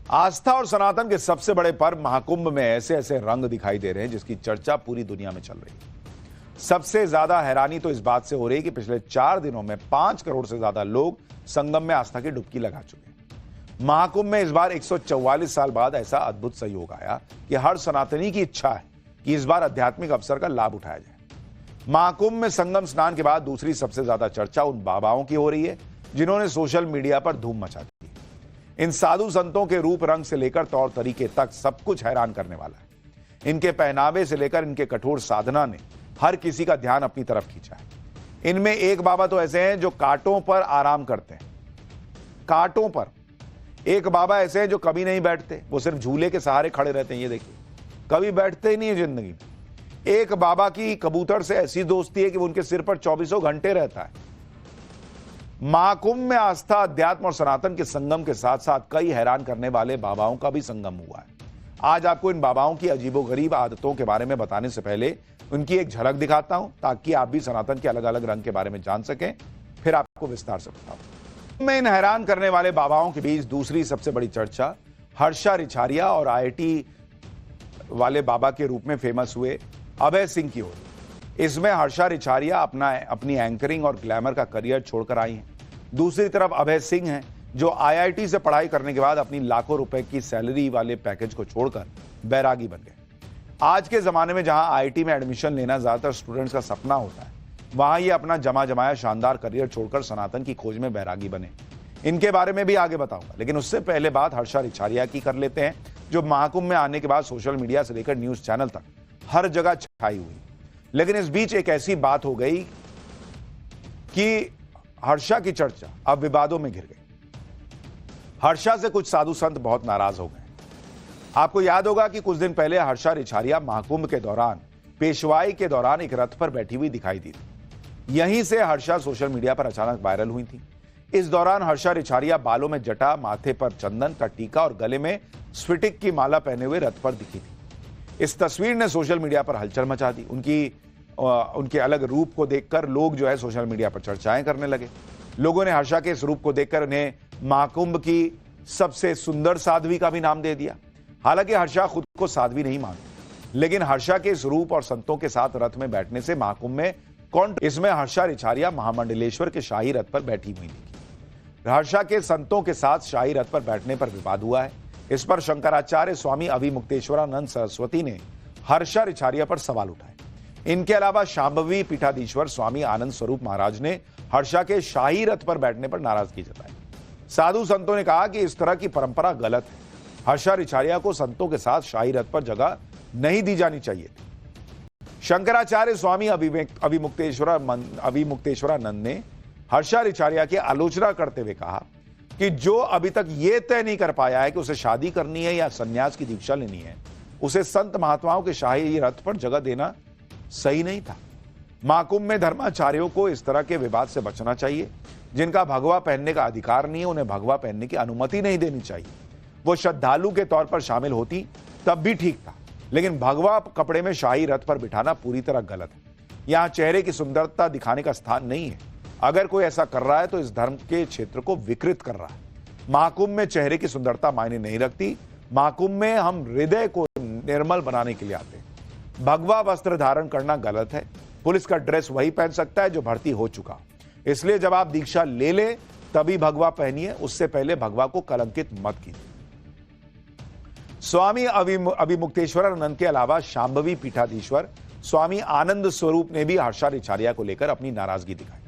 आस्था और सनातन के सबसे बड़े पर्व महाकुंभ में ऐसे ऐसे रंग दिखाई दे रहे हैं जिसकी चर्चा पूरी दुनिया में चल रही है। सबसे ज्यादा हैरानी तो इस बात से हो रही है कि पिछले 4 दिनों में 5 करोड़ से ज्यादा लोग संगम में आस्था की डुबकी लगा चुके हैं। महाकुंभ में इस बार 144 साल बाद ऐसा अद्भुत संयोग आया कि हर सनातनी की इच्छा है कि इस बार आध्यात्मिक अवसर का लाभ उठाया जाए। महाकुंभ में संगम स्नान के बाद दूसरी सबसे ज्यादा चर्चा उन बाबाओं की हो रही है जिन्होंने सोशल मीडिया पर धूम मचा दी है। इन साधु संतों के रूप रंग से लेकर तौर तरीके तक सब कुछ हैरान करने वाला है। इनके पहनावे से लेकर इनके कठोर साधना ने हर किसी का ध्यान अपनी तरफ खींचा है। इनमें एक बाबा तो ऐसे हैं जो कांटों पर आराम करते हैं, कांटों पर। एक बाबा ऐसे हैं जो कभी नहीं बैठते, वो सिर्फ झूले के सहारे खड़े रहते हैं। ये देखिए, कभी बैठते ही नहीं है जिंदगी में। एक बाबा की कबूतर से ऐसी दोस्ती है कि वो उनके सिर पर 24 घंटे रहता है। महाकुंभ में आस्था, अध्यात्म और सनातन के संगम के साथ साथ कई हैरान करने वाले बाबाओं का भी संगम हुआ है। आज आपको इन बाबाओं की अजीबोगरीब आदतों के बारे में बताने से पहले उनकी एक झलक दिखाता हूं ताकि आप भी सनातन के अलग अलग रंग के बारे में जान सकें, फिर आपको विस्तार से बताऊं। मैं इन हैरान करने वाले बाबाओं के बीच दूसरी सबसे बड़ी चर्चा हर्षा रिछारिया और IIT वाले बाबा के रूप में फेमस हुए अभय सिंह की हो रही। इसमें हर्षा रिछारिया अपनी एंकरिंग और ग्लैमर का करियर छोड़कर आई हैं। दूसरी तरफ अभय सिंह हैं जो IIT से पढ़ाई करने के बाद अपनी लाखों रुपए की सैलरी वाले पैकेज को छोड़कर बैरागी बन गए। आज के जमाने में जहां IIT में एडमिशन लेना ज्यादातर स्टूडेंट्स का सपना होता है, वहां ये अपना जमाया शानदार करियर छोड़कर सनातन की खोज में बैरागी बने। इनके बारे में भी आगे बताऊंगा, लेकिन उससे पहले बात हर्षा रिछारिया की कर लेते हैं, जो महाकुंभ में आने के बाद सोशल मीडिया से लेकर न्यूज चैनल तक हर जगह छाई हुई। लेकिन इस बीच एक ऐसी बात हो गई कि हर्षा की चर्चा अब विवादों में घिर गई। हर्षा से कुछ साधु संत बहुत नाराज हो गए। आपको याद होगा कि कुछ दिन पहले हर्षा रिछारिया महाकुंभ के दौरान पेशवाई के दौरान एक रथ पर बैठी हुई दिखाई दी थी। यहीं से हर्षा सोशल मीडिया पर अचानक वायरल हुई थी। इस दौरान हर्षा रिछारिया बालों में जटा, माथे पर चंदन का टीका और गले में स्फटिक की माला पहने हुए रथ पर दिखी थी। इस तस्वीर ने सोशल मीडिया पर हलचल मचा दी। उनके अलग रूप को देखकर लोग जो है सोशल मीडिया पर चर्चाएं करने लगे। लोगों ने हर्षा के इस रूप को देखकर उन्हें महाकुंभ की सबसे सुंदर साध्वी का भी नाम दे दिया। हालांकि हर्षा खुद को साध्वी नहीं मानती, लेकिन हर्षा के इस रूप और संतों के साथ रथ में बैठने से महाकुंभ में इसमें हर्षा रिछारिया महामंडलेश्वर के शाही रथ पर बैठी हुई थी। हर्षा के संतों के साथ शाही रथ पर बैठने पर विवाद हुआ है। इस पर शंकराचार्य स्वामी अभिमुक्तेश्वरानंद सरस्वती ने हर्षा रिछारिया पर सवाल उठाए। इनके अलावा शांभवी पीठाधीश्वर स्वामी आनंद स्वरूप महाराज ने हर्षा के शाही रथ पर बैठने पर नाराजगी जताई। साधु संतों ने कहा कि इस तरह की परंपरा गलत है। हर्षा रिछारिया को संतों के साथ शाही रथ पर जगह नहीं दी जानी चाहिए। शंकराचार्य स्वामी अभिमुक्तेश्वरानंद ने हर्षा रिछारिया की आलोचना करते हुए कहा कि जो अभी तक यह तय नहीं कर पाया है कि उसे शादी करनी है या संन्यास की दीक्षा लेनी है, उसे संत महात्माओं के शाही रथ पर जगह देना सही नहीं था। महाकुंभ में धर्माचार्यों को इस तरह के विवाद से बचना चाहिए। जिनका भगवा पहनने का अधिकार नहीं है, उन्हें भगवा पहनने की अनुमति नहीं देनी चाहिए। वो श्रद्धालु के तौर पर शामिल होती तब भी ठीक था, लेकिन भगवा कपड़े में शाही रथ पर बिठाना पूरी तरह गलत है। यहां चेहरे की सुंदरता दिखाने का स्थान नहीं है। अगर कोई ऐसा कर रहा है तो इस धर्म के क्षेत्र को विकृत कर रहा है। महाकुंभ में चेहरे की सुंदरता मायने नहीं रखती। महाकुंभ में हम हृदय को निर्मल बनाने के लिए आते हैं। भगवा वस्त्र धारण करना गलत है। पुलिस का ड्रेस वही पहन सकता है जो भर्ती हो चुका। इसलिए जब आप दीक्षा ले ले तभी भगवा पहनिए, उससे पहले भगवा को कलंकित मत कीजिए। स्वामी अभिमुक्तेश्वरानंद के अलावा शांभवी पीठाधीश्वर स्वामी आनंद स्वरूप ने भी हर्षा रिछारिया को लेकर अपनी नाराजगी दिखाई।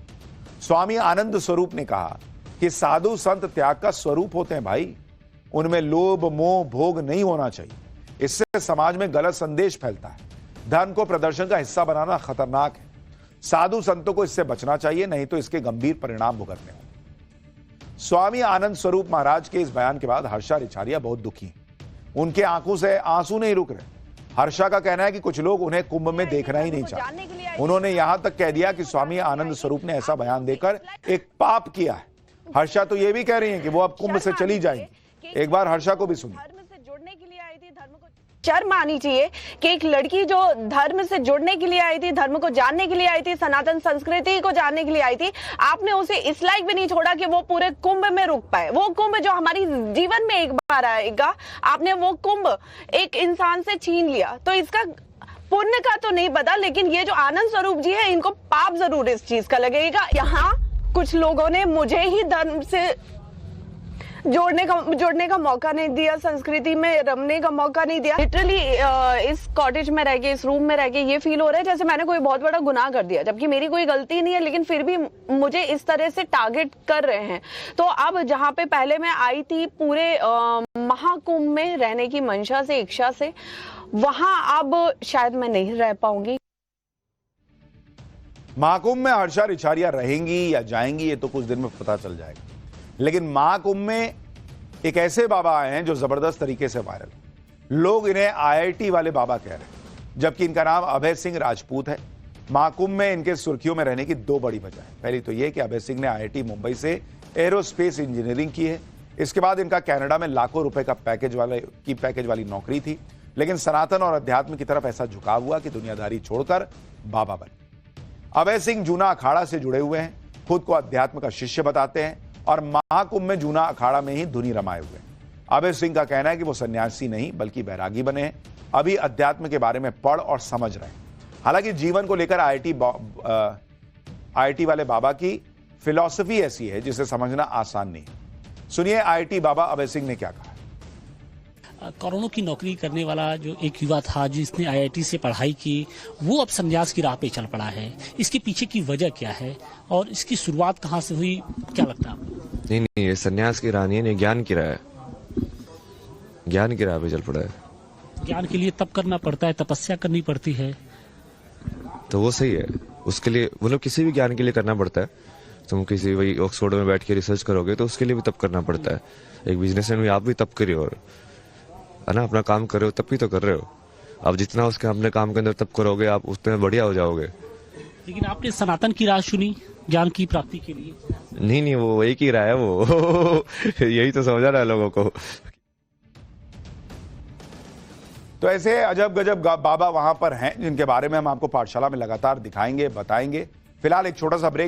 स्वामी आनंद स्वरूप ने कहा कि साधु संत त्याग का स्वरूप होते हैं भाई, उनमें लोभ, मोह, भोग नहीं होना चाहिए। इससे समाज में गलत संदेश फैलता है। धर्म को प्रदर्शन का हिस्सा बनाना खतरनाक है। साधु संतों को इससे बचना चाहिए, नहीं तो इसके गंभीर परिणाम भुगतने होंगे। स्वामी आनंद स्वरूप महाराज के इस बयान के बाद हर्षा रिछारिया बहुत दुखी हैं। उनके आंखों से आंसू नहीं रुक रहे। हर्षा का कहना है कि कुछ लोग उन्हें कुंभ में देखना ही नहीं चाहते। उन्होंने यहां तक कह दिया कि स्वामी आनंद स्वरूप ने ऐसा बयान देकर एक पाप किया है। हर्षा तो यह भी कह रही है कि वो अब कुंभ से चली जाएंगी। एक बार हर्षा को भी सुनिए। शर्म आनी चाहिए कि एक लड़की जो धर्म से जुड़ने के लिए आई थी, धर्म को जानने के लिए आई थी, सनातन संस्कृति को जानने के लिए आई थी, आपने उसे इस लायक भी नहीं छोड़ा कि वो पूरे कुंभ में रुक पाए। वो कुंभ जो हमारी जीवन में एक बार आएगा, आपने वो कुंभ एक इंसान से छीन लिया। तो इसका पुण्य का तो नहीं पता, लेकिन ये जो आनंद स्वरूप जी है, इनको पाप जरूर इस चीज का लगेगा। यहाँ कुछ लोगों ने मुझे ही धर्म से जोड़ने का मौका नहीं दिया, संस्कृति में रमने का मौका नहीं दिया। लिटरली इस कॉटेज में रह के, इस रूम में रह के ये फील हो रहा है जैसे मैंने कोई बहुत बड़ा गुनाह कर दिया, जबकि मेरी कोई गलती नहीं है, लेकिन फिर भी मुझे इस तरह से टारगेट कर रहे हैं। तो अब जहाँ पे पहले मैं आई थी पूरे महाकुंभ में रहने की मंशा से, इच्छा से, वहां अब शायद मैं नहीं रह पाऊंगी। महाकुंभ में हर्षा रिछारियां रहेंगी या जाएंगी ये तो कुछ दिन में पता चल जाएगा, लेकिन महाकुंभ में एक ऐसे बाबा आए हैं जो जबरदस्त तरीके से वायरल। लोग इन्हें आईआईटी वाले बाबा कह रहे हैं, जबकि इनका नाम अभय सिंह राजपूत है। महाकुंभ में इनके सुर्खियों में रहने की दो बड़ी वजह है। पहली तो यह कि अभय सिंह ने आईआईटी मुंबई से एरोस्पेस इंजीनियरिंग की है। इसके बाद इनका कनाडा में लाखों रुपए का पैकेज वाली नौकरी थी, लेकिन सनातन और अध्यात्म की तरफ ऐसा झुकाव हुआ कि दुनियादारी छोड़कर बाबा बने। अभय सिंह जूना अखाड़ा से जुड़े हुए हैं, खुद को अध्यात्म का शिष्य बताते हैं और महाकुंभ में जूना अखाड़ा में ही धुनी रमाए हुए हैं। अभय सिंह का कहना है कि वो सन्यासी नहीं बल्कि बैरागी बने हैं, अभी अध्यात्म के बारे में पढ़ और समझ रहे हैं। हालांकि जीवन को लेकर आईआईटी वाले बाबा की फिलॉसफी ऐसी है जिसे समझना आसान नहीं है। सुनिए आईआईटी बाबा अभय सिंह ने क्या कहा। करोड़ों की नौकरी करने वाला जो एक युवा था जिसने आईआईटी से पढ़ाई की, वो अब संन्यास की राह पे चल पड़ा है। इसके पीछे की वजह क्या है और इसकी शुरुआत कहाँ से हुई, क्या लगता है आपको? नहीं, ये संन्यास की राह नहीं है, ज्ञान की राह है। ज्ञान की राह पे चल पड़ा है। ज्ञान के लिए तप करना पड़ता है, तपस्या करनी पड़ती है, तो वो सही है। उसके लिए मतलब किसी भी ज्ञान के लिए करना पड़ता है। तुम किसी वही ऑक्सफोर्ड में बैठ के रिसर्च करोगे तो उसके लिए भी तप करना पड़ता है। एक बिजनेसमैन भी आप भी तप करिए और है ना, अपना काम कर रहे हो तब भी तो कर रहे हो। अब जितना उसके अपने काम के अंदर तप करोगे आप उतने बढ़िया हो जाओगे। लेकिन आपने सनातन की राह चुनी ज्ञान की प्राप्ति के लिए। नहीं, वो एक ही राह है वो यही तो समझा रहा है लोगों को। तो ऐसे अजब गजब बाबा वहां पर हैं जिनके बारे में हम आपको पाठशाला में लगातार दिखाएंगे, बताएंगे। फिलहाल एक छोटा सा ब्रेक।